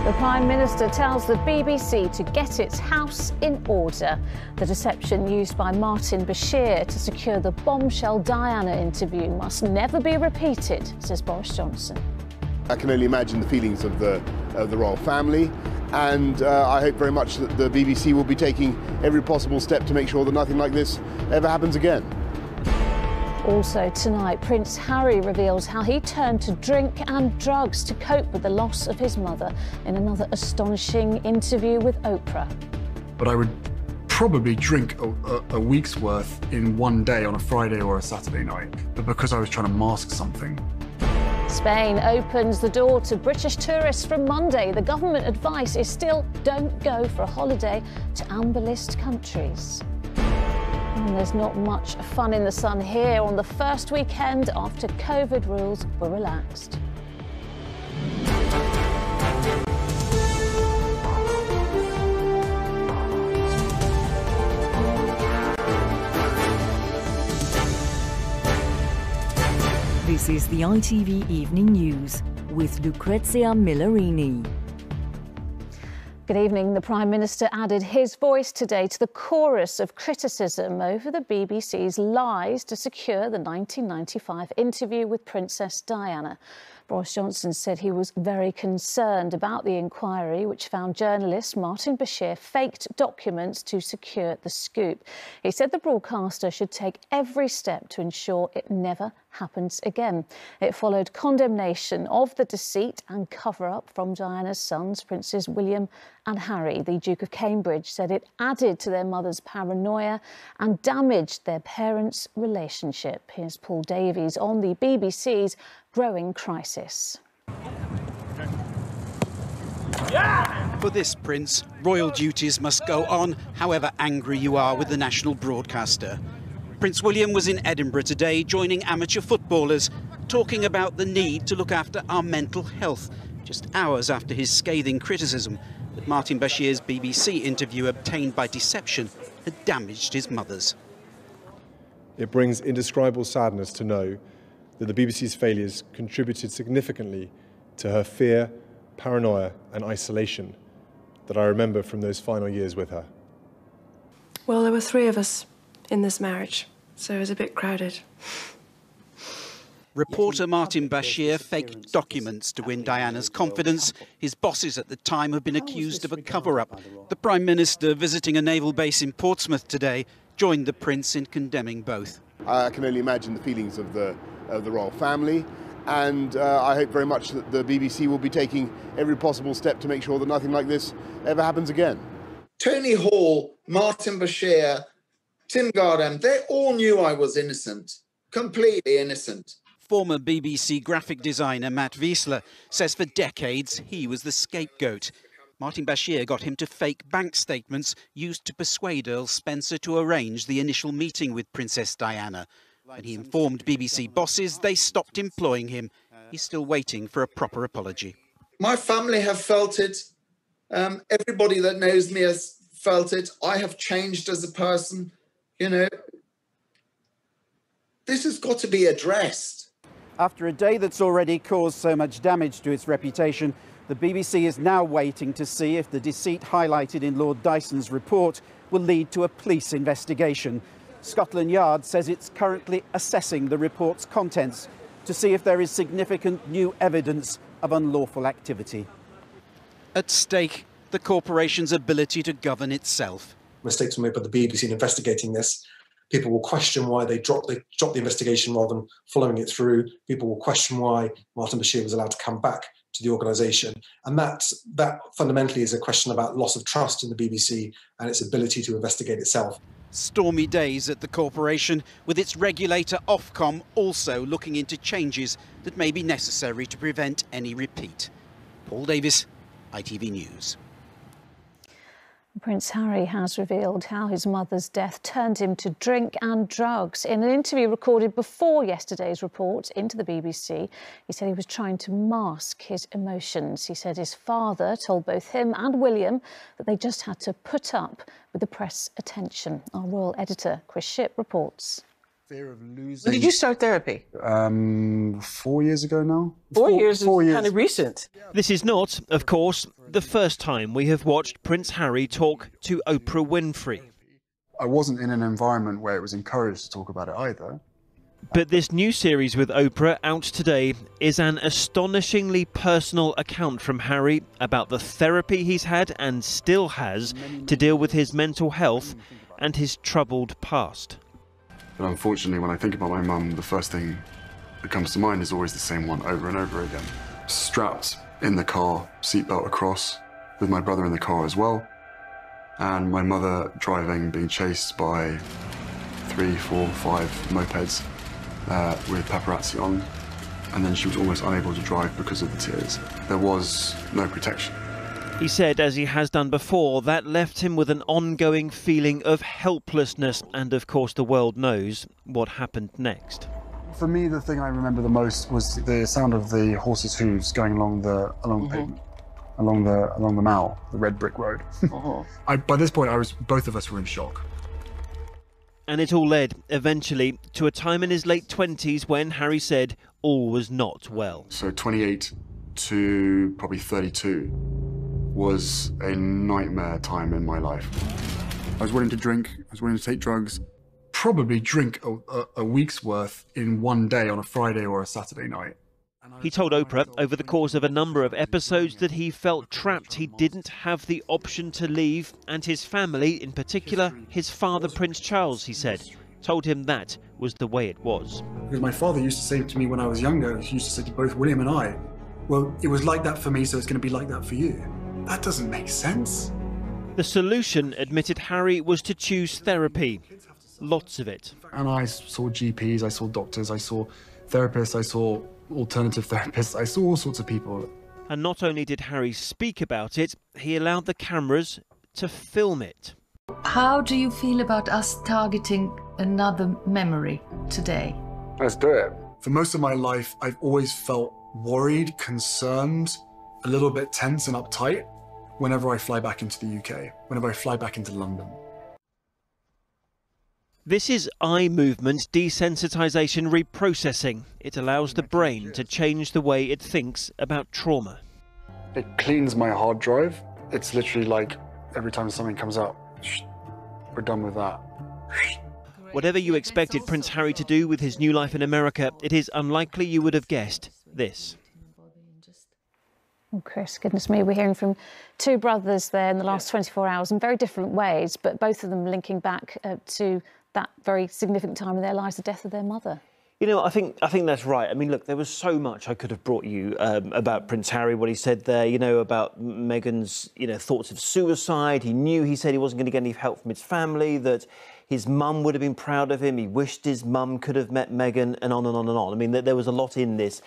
The Prime Minister tells the BBC to get its house in order. The deception used by Martin Bashir to secure the bombshell Diana interview must never be repeated, says Boris Johnson. I can only imagine the feelings of the royal family, and I hope very much that the BBC will be taking every possible step to make sure that nothing like this ever happens again. Also tonight, Prince Harry reveals how he turned to drink and drugs to cope with the loss of his mother in another astonishing interview with Oprah. But I would probably drink a week's worth in one day on a Friday or a Saturday night, but because I was trying to mask something. Spain opens the door to British tourists from Monday. The government advice is still don't go for a holiday to amber list countries. And there's not much fun in the sun here on the first weekend after COVID rules were relaxed. This is the ITV Evening News with Lucrezia Millarini. Good evening. The Prime Minister added his voice today to the chorus of criticism over the BBC's lies to secure the 1995 interview with Princess Diana. Boris Johnson said he was very concerned about the inquiry, which found journalist Martin Bashir faked documents to secure the scoop. He said the broadcaster should take every step to ensure it never happens again. It followed condemnation of the deceit and cover-up from Diana's sons, Princes William and Harry. The Duke of Cambridge said it added to their mother's paranoia and damaged their parents' relationship. Here's Paul Davies on the BBC's growing crisis. For this prince, royal duties must go on, however angry you are with the national broadcaster. Prince William was in Edinburgh today, joining amateur footballers, talking about the need to look after our mental health, just hours after his scathing criticism that Martin Bashir's BBC interview obtained by deception had damaged his mother's. It brings indescribable sadness to know that the BBC's failures contributed significantly to her fear, paranoia and isolation that I remember from those final years with her. Well, there were three of us in this marriage, so it was a bit crowded. Reporter Martin Bashir faked documents to win Diana's confidence. His bosses at the time have been accused of a cover-up. The Prime Minister, visiting a naval base in Portsmouth today, joined the Prince in condemning both. I can only imagine the feelings of the royal family, and I hope very much that the BBC will be taking every possible step to make sure that nothing like this ever happens again. Tony Hall, Martin Bashir, Tim Gardam, they all knew I was innocent, completely innocent. Former BBC graphic designer Matt Wiesler says for decades he was the scapegoat. Martin Bashir got him to fake bank statements used to persuade Earl Spencer to arrange the initial meeting with Princess Diana. When he informed BBC bosses, they stopped employing him. He's still waiting for a proper apology. My family have felt it. Everybody that knows me has felt it. I have changed as a person. You know, this has got to be addressed. After a day that's already caused so much damage to its reputation, the BBC is now waiting to see if the deceit highlighted in Lord Dyson's report will lead to a police investigation. Scotland Yard says it's currently assessing the report's contents to see if there is significant new evidence of unlawful activity. At stake, the corporation's ability to govern itself. Mistakes were made by the BBC in investigating this. People will question why they dropped the investigation rather than following it through. People will question why Martin Bashir was allowed to come back to the organisation. And that fundamentally is a question about loss of trust in the BBC and its ability to investigate itself. Stormy days at the corporation, with its regulator Ofcom also looking into changes that may be necessary to prevent any repeat. Paul Davis, ITV News. Prince Harry has revealed how his mother's death turned him to drink and drugs. In an interview recorded before yesterday's report into the BBC, he said he was trying to mask his emotions. He said his father told both him and William that they just had to put up with the press attention. Our royal editor, Chris Shipp, reports. Fear of losing. When did you start therapy? 4 years ago now. 4 years is 4 years. kind of recent. This is not, of course, the first time we have watched Prince Harry talk to Oprah Winfrey. I wasn't in an environment where it was encouraged to talk about it either. But this new series with Oprah, out today, is an astonishingly personal account from Harry about the therapy he's had and still has to deal with his mental health and his troubled past. But unfortunately, when I think about my mum, the first thing that comes to mind is always the same one over and over again. Strapped in the car, seatbelt across, with my brother in the car as well, and my mother driving, being chased by 3, 4, 5 mopeds with paparazzi on, and then she was almost unable to drive because of the tears. There was no protection. He said, as he has done before, that left him with an ongoing feeling of helplessness, and of course the world knows what happened next. For me, the thing I remember the most was the sound of the horses' hooves going along the pavement, along the Mall, the red brick road. By this point, both of us were in shock. And it all led, eventually, to a time in his late 20s when Harry said all was not well. So 28 to probably 32 was a nightmare time in my life. I was willing to drink, I was willing to take drugs. Probably drink a week's worth in one day on a Friday or a Saturday night. He told Oprah over the course of a number of episodes that he felt trapped. He didn't have the option to leave, and his family, in particular his father, Prince Charles, he said, told him that was the way it was. Because my father used to say to me when I was younger, he used to say to both William and I, well, it was like that for me, so it's going to be like that for you. That doesn't make sense. The solution, admitted Harry, was to choose therapy. Lots of it. And I saw GPs, I saw doctors, I saw therapists, I saw alternative therapists, I saw all sorts of people. And not only did Harry speak about it, he allowed the cameras to film it. How do you feel about us targeting another memory today? Let's do it. For most of my life, I've always felt worried, concerned, a little bit tense and uptight whenever I fly back into the UK, whenever I fly back into London. This is eye movement desensitization reprocessing. It allows the brain to change the way it thinks about trauma. It cleans my hard drive. It's literally like every time something comes up, we're done with that. Whatever you expected Prince Harry to do with his new life in America, it is unlikely you would have guessed this. Oh, Chris, goodness me, we're hearing from two brothers there in the last 24 hours in very different ways, but both of them linking back to that very significant time in their lives, the death of their mother. You know, I think that's right. I mean, look, there was so much I could have brought you about Prince Harry, what he said there, you know, about Meghan's, thoughts of suicide. He said he wasn't going to get any help from his family, that his mum would have been proud of him. He wished his mum could have met Meghan, and on and on and on. I mean, there was a lot in this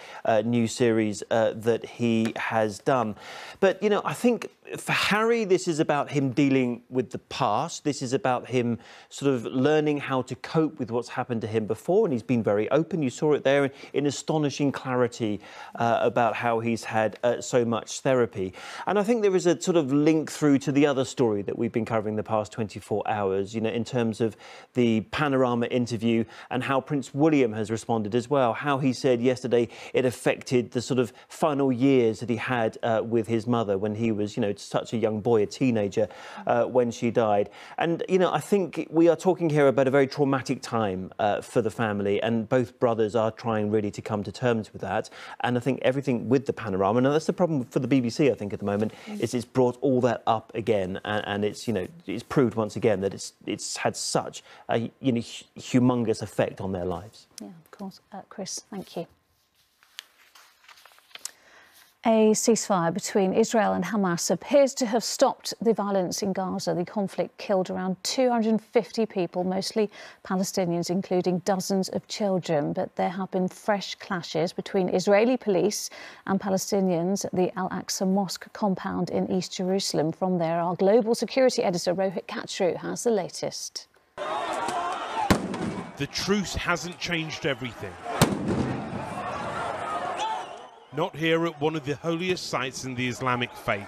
new series that he has done. But, I think for Harry, this is about him dealing with the past. This is about him sort of learning how to cope with what's happened to him before, and he's been very open. You saw it there in astonishing clarity about how he's had so much therapy. And I think there is a sort of link through to the other story that we've been covering the past 24 hours, in terms of the Panorama interview and how Prince William has responded as well, how he said yesterday it affected the sort of final years that he had with his mother when he was, such a young boy, a teenager, when she died. And, I think we are talking here about a very traumatic time for the family, and both brothers are trying really to come to terms with that. And I think everything with the Panorama, and that's the problem for the BBC, I think, at the moment, is it's brought all that up again, and it's, it's proved once again that it's had such a, humongous effect on their lives. Yeah, of course. Chris, thank you. A ceasefire between Israel and Hamas appears to have stopped the violence in Gaza. The conflict killed around 250 people, mostly Palestinians, including dozens of children. But there have been fresh clashes between Israeli police and Palestinians at the Al-Aqsa Mosque compound in East Jerusalem. From there, our global security editor, Rohit Kachru, has the latest. The truce hasn't changed everything. Not here at one of the holiest sites in the Islamic faith.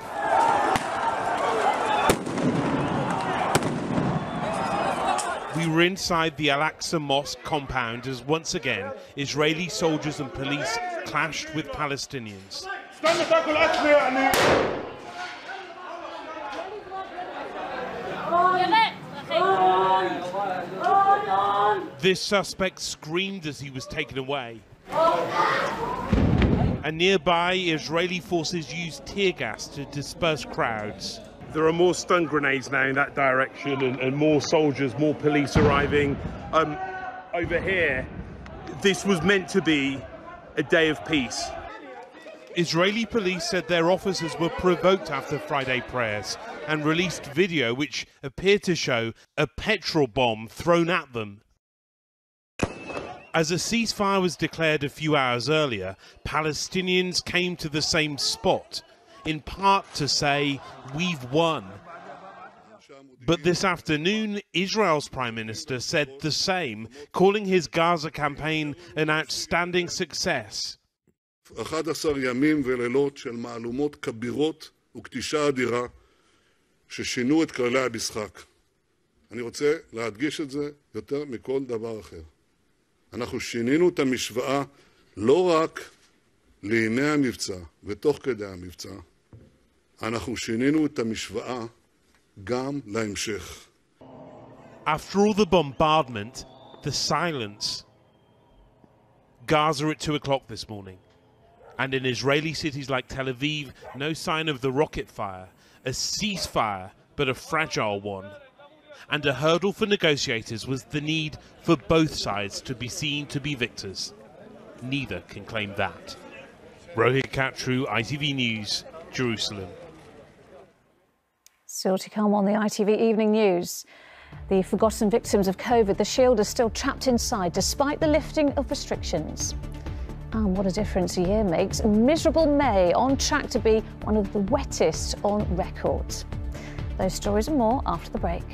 We were inside the Al-Aqsa Mosque compound as once again Israeli soldiers and police clashed with Palestinians. This suspect screamed as he was taken away. And nearby, Israeli forces used tear gas to disperse crowds. There are more stun grenades now in that direction and more soldiers, more police arriving. Over here, this was meant to be a day of peace. Israeli police said their officers were provoked after Friday prayers and released video which appeared to show a petrol bomb thrown at them. As a ceasefire was declared a few hours earlier, Palestinians came to the same spot, in part to say, "We've won." But this afternoon, Israel's Prime Minister said the same, calling his Gaza campaign an outstanding success. 11 ימים ולילות של מהלומות כבירות וקטישה אדירה ששינו את כללי המשחק. אני רוצה להדגיש את זה יותר מכל דבר אחר. אנחנו שינינו את המשוואה לא רק לימי המבצע ותוך כדי המבצע, אנחנו שינינו את המשוואה גם להמשך. After all the bombardment, the silence. Gaza at 2 o'clock this morning. And in Israeli cities like Tel Aviv, no sign of the rocket fire, a ceasefire, but a fragile one. And a hurdle for negotiators was the need for both sides to be seen to be victors. Neither can claim that. Rohit Katru, ITV News, Jerusalem. Still to come on the ITV Evening News. The forgotten victims of COVID, the Shield, are still trapped inside despite the lifting of restrictions. And what a difference a year makes. A miserable May on track to be one of the wettest on record. Those stories and more after the break.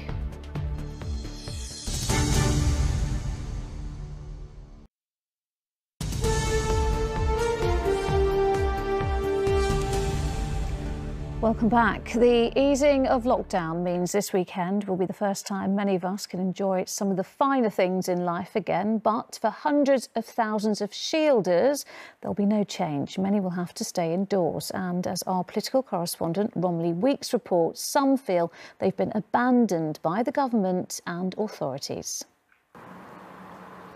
Welcome back. The easing of lockdown means this weekend will be the first time many of us can enjoy some of the finer things in life again. But for hundreds of thousands of shielders, there'll be no change. Many will have to stay indoors. And as our political correspondent Romilly Weeks reports, some feel they've been abandoned by the government and authorities.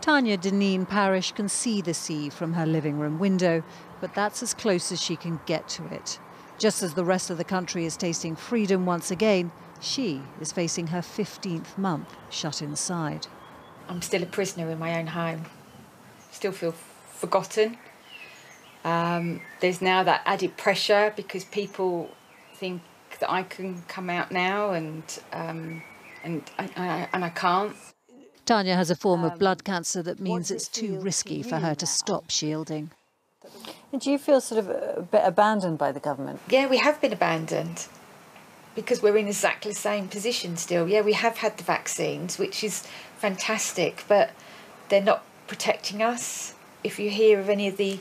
Tanya Deneen Parish can see the sea from her living room window, but that's as close as she can get to it. Just as the rest of the country is tasting freedom once again, she is facing her 15th month shut inside. I'm still a prisoner in my own home. Still feel forgotten. There's now that added pressure because people think that I can come out now and I can't. Tanya has a form of blood cancer that means it's too risky for her to stop shielding. And do you feel sort of a bit abandoned by the government? Yeah, we have been abandoned because we're in exactly the same position still. Yeah, we have had the vaccines, which is fantastic, but they're not protecting us. If you hear of any of the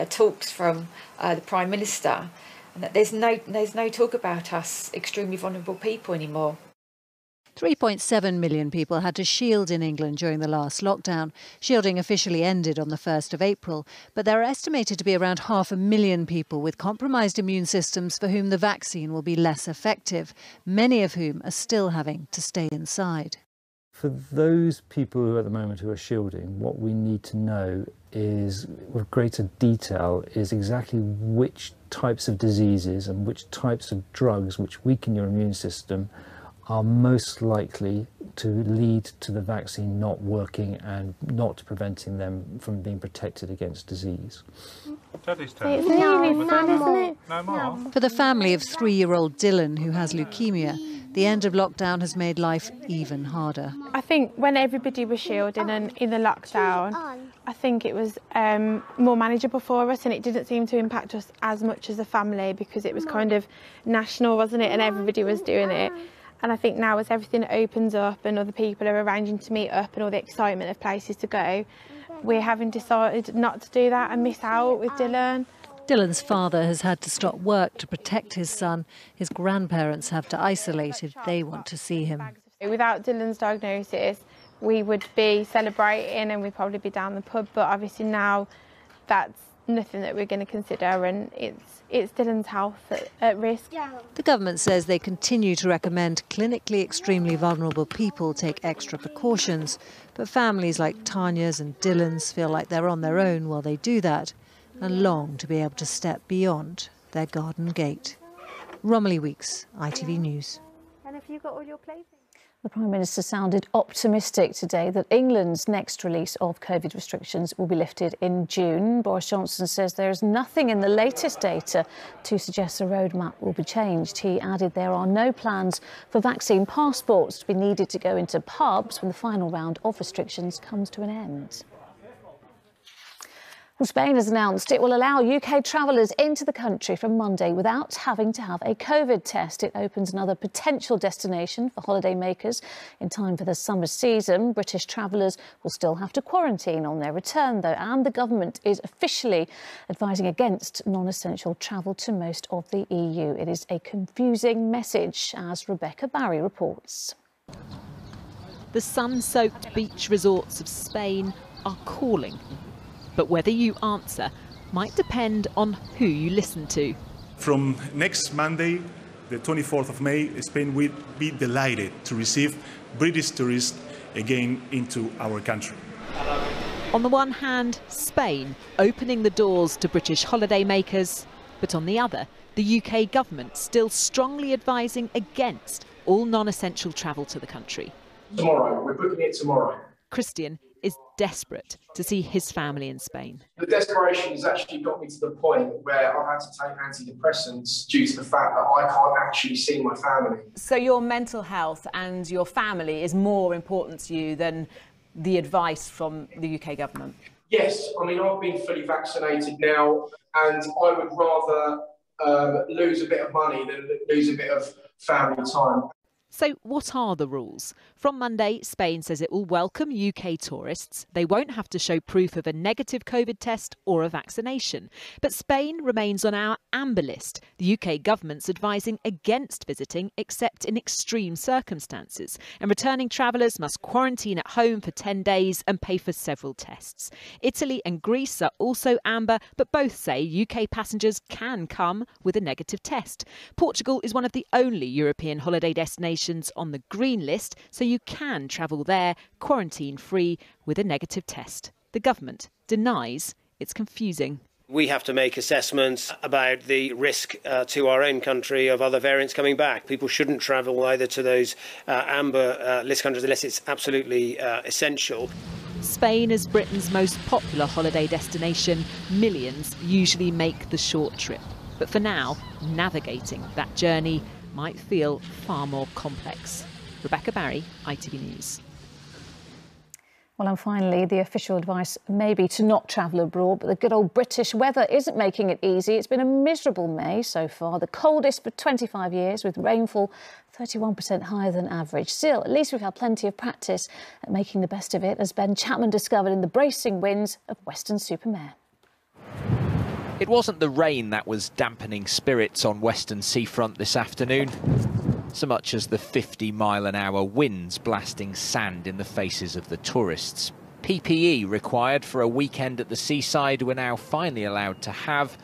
talks from the Prime Minister, and that there's no talk about us extremely vulnerable people anymore. 3.7 million people had to shield in England during the last lockdown. Shielding officially ended on the 1st of April, but there are estimated to be around 500,000 people with compromised immune systems for whom the vaccine will be less effective, many of whom are still having to stay inside. For those people who at the moment who are shielding, what we need to know is, with greater detail, is exactly which types of diseases and which types of drugs which weaken your immune system are most likely to lead to the vaccine not working and not preventing them from being protected against disease. For the family of 3-year-old Dylan, who has leukemia, the end of lockdown has made life even harder. I think when everybody was shielding and in the lockdown, I think it was more manageable for us, and it didn't seem to impact us as much as a family because it was kind of national, wasn't it? And everybody was doing it. And I think now as everything opens up and other people are arranging to meet up and all the excitement of places to go, we're having decided not to do that and miss out with Dylan. Dylan's father has had to stop work to protect his son. His grandparents have to isolate if they want to see him. Without Dylan's diagnosis, we would be celebrating and we'd probably be down the pub, but obviously now that's nothing that we're going to consider, and it's Dylan's health at risk. The government says they continue to recommend clinically extremely vulnerable people take extra precautions, but families like Tanya's and Dylan's feel like they're on their own while they do that and long to be able to step beyond their garden gate. Romilly Weeks, ITV News. And have you got all your playthings? The Prime Minister sounded optimistic today that England's next release of COVID restrictions will be lifted in June. Boris Johnson says there is nothing in the latest data to suggest the roadmap will be changed. He added there are no plans for vaccine passports to be needed to go into pubs when the final round of restrictions comes to an end. Spain has announced it will allow UK travellers into the country from Monday without having to have a COVID test. It opens another potential destination for holidaymakers in time for the summer season. British travellers will still have to quarantine on their return, though, and the government is officially advising against non-essential travel to most of the EU. It is a confusing message, as Rebecca Barry reports. The sun-soaked beach resorts of Spain are calling. But whether you answer might depend on who you listen to. From next Monday, the 24th of May, Spain will be delighted to receive British tourists again into our country. On the one hand, Spain opening the doors to British holidaymakers, but on the other, the UK government still strongly advising against all non-essential travel to the country. Tomorrow, we're booking it tomorrow. Christian is desperate to see his family in Spain. The desperation has actually got me to the point where I've had to take antidepressants due to the fact that I can't actually see my family. So your mental health and your family is more important to you than the advice from the UK government? Yes, I mean, I've been fully vaccinated now, and I would rather lose a bit of money than lose a bit of family time. So what are the rules? From Monday, Spain says it will welcome UK tourists. They won't have to show proof of a negative COVID test or a vaccination. But Spain remains on our amber list. The UK government's advising against visiting except in extreme circumstances. And returning travellers must quarantine at home for 10 days and pay for several tests. Italy and Greece are also amber, but both say UK passengers can come with a negative test. Portugal is one of the only European holiday destinations on the green list, so you can travel there quarantine-free with a negative test. The government denies it's confusing. We have to make assessments about the risk to our own country of other variants coming back. People shouldn't travel either to those amber list countries unless it's absolutely essential. Spain is Britain's most popular holiday destination. Millions usually make the short trip. But for now, navigating that journey might feel far more complex. Rebecca Barry, ITV News. Well, and finally, the official advice may be to not travel abroad, but the good old British weather isn't making it easy. It's been a miserable May so far, the coldest for 25 years, with rainfall 31% higher than average. Still, at least we've had plenty of practice at making the best of it, as Ben Chapman discovered in the bracing winds of Weston-super-Mare. It wasn't the rain that was dampening spirits on Western seafront this afternoon, so much as the 50-mile-an-hour winds blasting sand in the faces of the tourists. PPE required for a weekend at the seaside we're now finally allowed to have,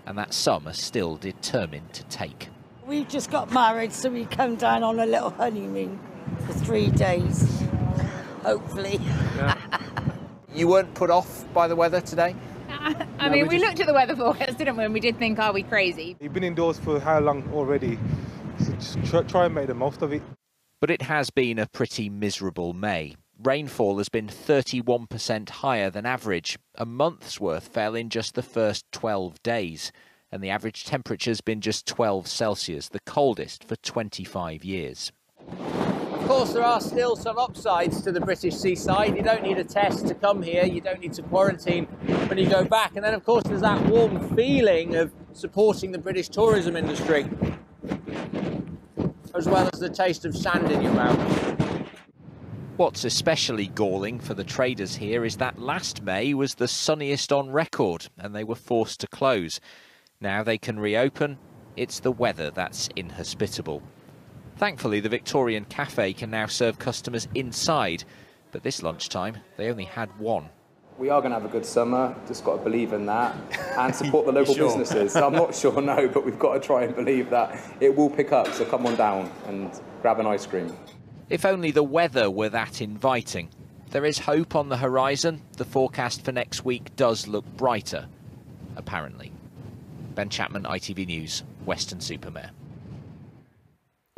and that some are still determined to take. We've just got married, so we come down on a little honeymoon for 3 days, hopefully. Yeah. You weren't put off by the weather today? I mean, we looked at the weather forecast, didn't we? And we did think, are we crazy? You've been indoors for how long already? So just try and make the most of it. But it has been a pretty miserable May. Rainfall has been 31% higher than average. A month's worth fell in just the first 12 days. And the average temperature's been just 12 Celsius, the coldest for 25 years. Of course, there are still some upsides to the British seaside. You don't need a test to come here. You don't need to quarantine when you go back. And then, of course, there's that warm feeling of supporting the British tourism industry, as well as the taste of sand in your mouth. What's especially galling for the traders here is that last May was the sunniest on record, and they were forced to close. Now they can reopen. It's the weather that's inhospitable. Thankfully, the Victorian cafe can now serve customers inside, but this lunchtime they only had one. We are going to have a good summer, just got to believe in that and support the local businesses. I'm not sure, no, but we've got to try and believe that it will pick up, so come on down and grab an ice cream. If only the weather were that inviting. There is hope on the horizon. The forecast for next week does look brighter, apparently. Ben Chapman, ITV News, Weston-super-Mare.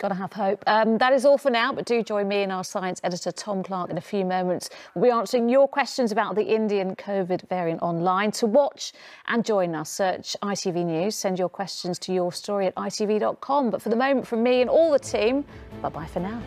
Gotta have hope. That is all for now, but do join me and our science editor Tom Clark in a few moments. We'll be answering your questions about the Indian COVID variant online. To watch and join us, search ITV News. Send your questions to your story at itv.com. But for the moment, from me and all the team, bye-bye for now.